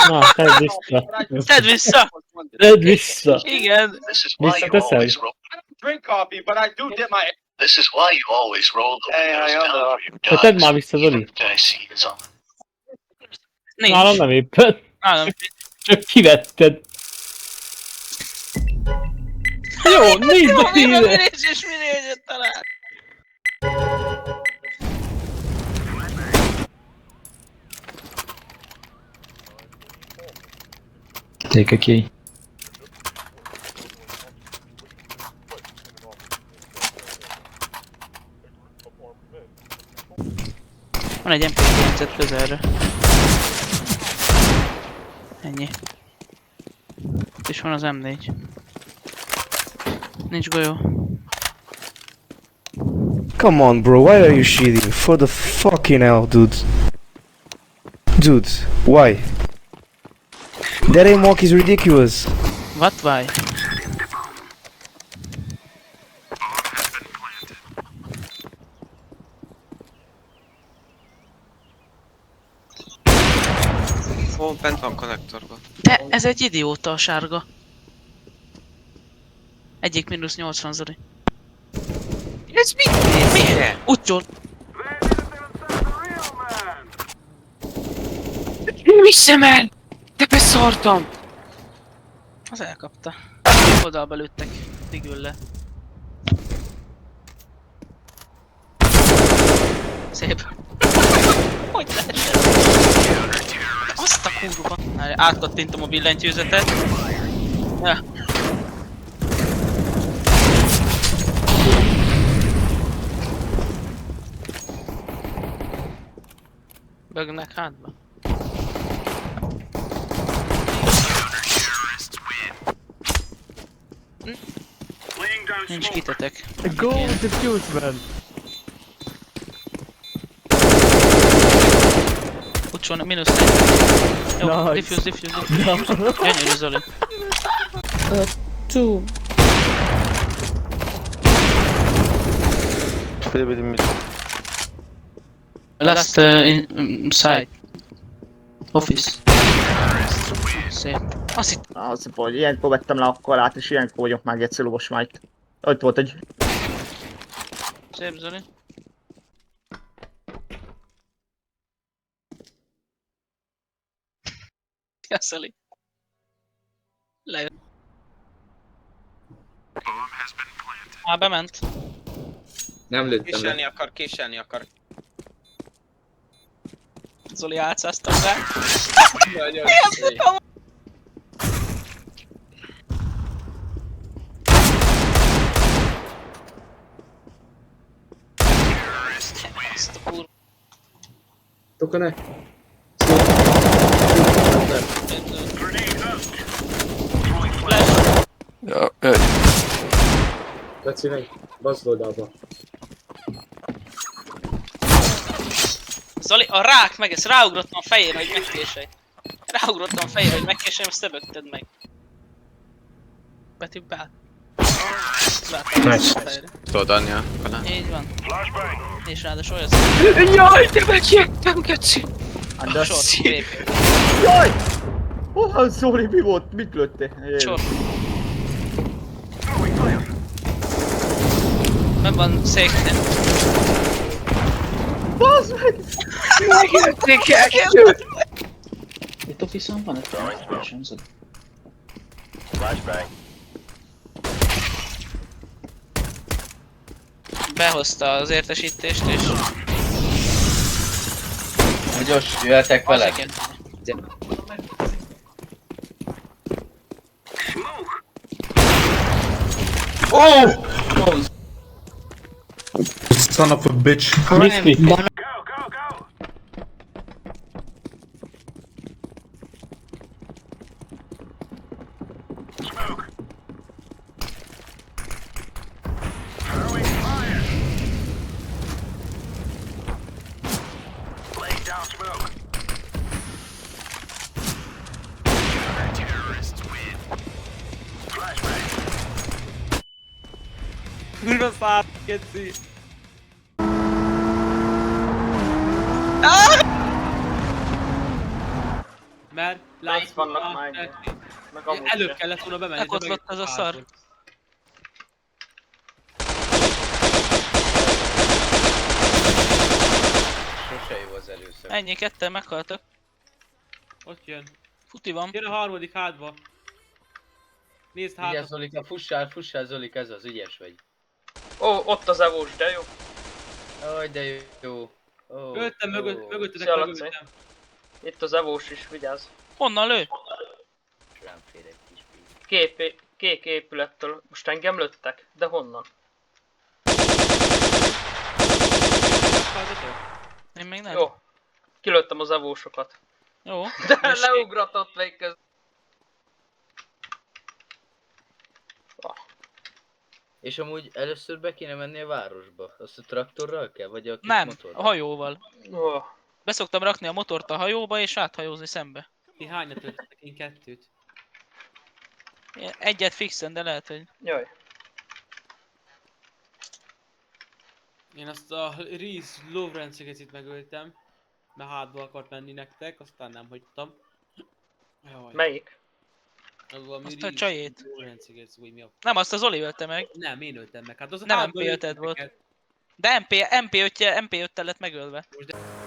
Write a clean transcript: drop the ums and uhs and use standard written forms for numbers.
Na, tedd vissza. Tedd vissza! Tedd vissza. Igen. Visszateszed? Drink coffee, but I do dip my. This is why you always roll the windows down for your Te tedd már dogs. vissza, Zoli. I see it's on. Nálam Nincs. nem éppen. Nálam. Csak kivetted. Jó, nézd a Mivel tízet! minés és minéset talál? Take a key. Van egy MP9-et közelre. Ennyi. Itt is van az M4. Nincs golyó. Come on, bro, why are you cheating? For the fucking hell, dude. Dude, why? That aim walk is ridiculous. What? Why? Ó, bent van konnektorban. De ez egy idióta a sárga. Egyik mínusz 80 Zoli. Ez mit néz? Mire? Utcsol! Viszem el! Te beszartam! Az elkapta. Oldalba lőttek. Digül le. Szép. Hogy leesett? Azt a kurva! Átkattintom a billentyűzetet. Ja. Bögnek hátba. Nincs kitetek. Go with the fuse, man. Utcsón, mínusz 40. Jó, Nice. diffuse. Gyönyörű Zoli. Two. Last side. Office. Szép. Azt hitt, Az, hogy ilyenkor vettem le a korát, és ilyenkor vagyok már egy lovos májt. Ott volt egy... szép Zoli. Ja, Zoli. Lejött. Bement. Nem lőttem Késelni le. akar, késelni akar. Zoli átszáztam rá. Nagyon Ilyen buka. Azt a kurva. Tokone. Flash. Ja, Laci meg. Baszd oldalba. Zoli, a rák meg, ezt ráugrottam a fejére, hogy megkéselj. Ráugrottam a fejére, hogy megkéselj, azt szöbögted meg. Betű be. Nice. tudod adni a kanál. Így van. És ráadásul olyan Jaj, de megijedtem, geci! sort, VP. Jaj! Oh, sorry, mi volt? Mit lőttél? Sort. Nem van széknél. Bazd meg! Megjötték el! Itt office-on van egy felhasználásunk, Zoli. Behozta az értesítést és... Gyors, jöhetek vele. Az igen. Oh! Son of a bitch. Misfi. Kurva szár, geci! ember. De itt vannak már. Meg amúgy Előbb se. kellett volna bemenni. Megotlott az a szar. Sose jó az először. Ennyi, ketten meghaltak. Ott jön. Futi van. Jön a harmadik hátba. Nézd Vigyázz hátat. Zolika, fussál Zolik, ez az, ügyes vagy. Ó, ott az evós, de jó. Aj, de jó. Ó, Öltem ó. mögöttetek, Szia, Laci. megöltem. Itt az evós is, vigyázz. Honnan lő? Rám fér egy kis bíj. Kék épülettől. Most engem lőttek? De honnan? Én még nem. Jó. Kilőttem az evósokat. Jó. De Mesélj. leugratott még közben. És amúgy először be kéne menni a városba. Azt a traktorral kell, vagy a kis Nem, motorral? a hajóval. Ó, Beszoktam rakni a motort a hajóba és áthajózni szembe. Ti hányat öltetek? Én 2-t. Egyet fixen, de lehet, hogy... jaj. Én azt a Reese Lawrence-et itt megöltem. Mert hátba akart menni nektek, aztán nem hagytam. Jaj. Melyik? Az valami Azt a Reese csajét. Lawrence-et, vagy mi a... Nem, azt az Oli ölte meg. Nem, én öltem meg. Hát az a Nem hátba MP5-ed öltetek volt. el. De MP5-tel lett megölve. Most de...